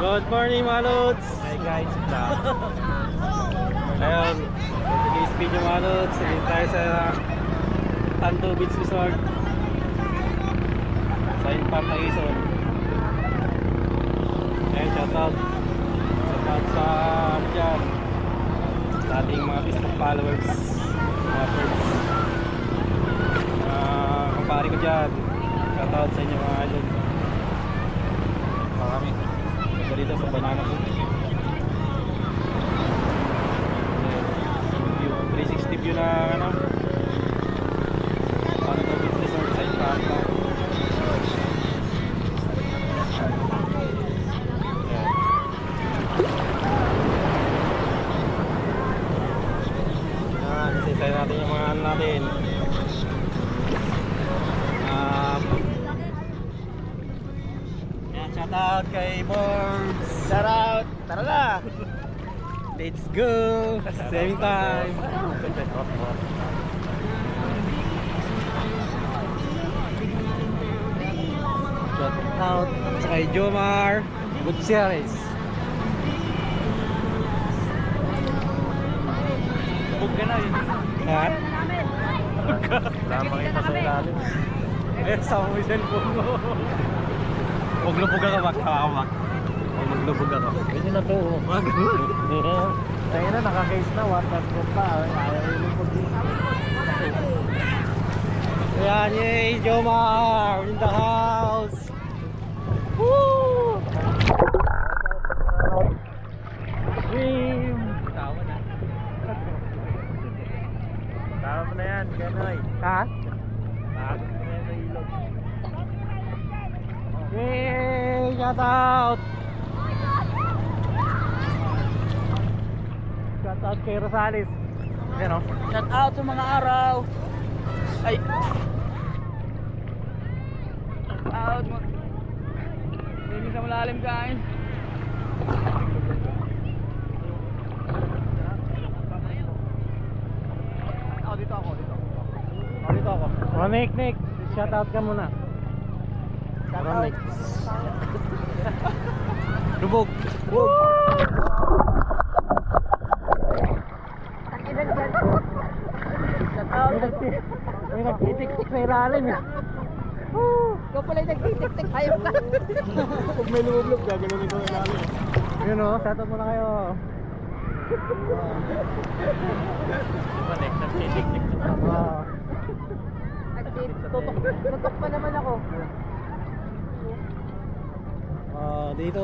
Good morning mga lods. Hi guys, Ayun, for today's video mga lods, dito tayo sa Tanto Beach Resort sa Infanta Quezon. Ayun, shoutout sa dyan, sa ating mga Facebook followers, mga friends, kumpare ko dyan. Shoutout sa inyo mga idol. Kami dito sa Banana Boat. 360 view na ano, Tanto Beach Resort sa Infanta. Isisay natin yung mga ano natin. Shout out kay Borbs. shout out! Tara na! Let's go! Same time! Shout out sa kay Jomar Gutierrez. Bug ka na yun. Ha? Tama kita sa ilalim. Eh, sama mo yung cellphone mo. Huwag lubog ako, magkakamak. Huwag maglubog ako. Ganyan na to. Wag. Tayo na, naka-case na. Waterproof pa. Ayaw yung pag Ayan, yay! Jomar in the house! Woo! Swim! Tawa na. Tawa mo na yan, Kenoy. Ha? Tawa mo na yan sa ilog. Yay! Shout out! Shout out kay Rosales. Ayan o. Shout out sa mga araw. Ay! Shout out mo. Hindi sa malalim guys. Dito ako. Dito ako. Ronek, Nick. Shout out ka muna. Shout Ronek. out. Lubog. Woo! Shout out. May nagtitik-tik sa ilalim eh. Ikaw pala yung nagtitik-tik, hayop ka. Pag may lumublob, gaganunin ko yung ilalim. Yun o, shout out muna kayo. Diba next time titik-tik na. Wow. Tutok pa naman ako. Dito,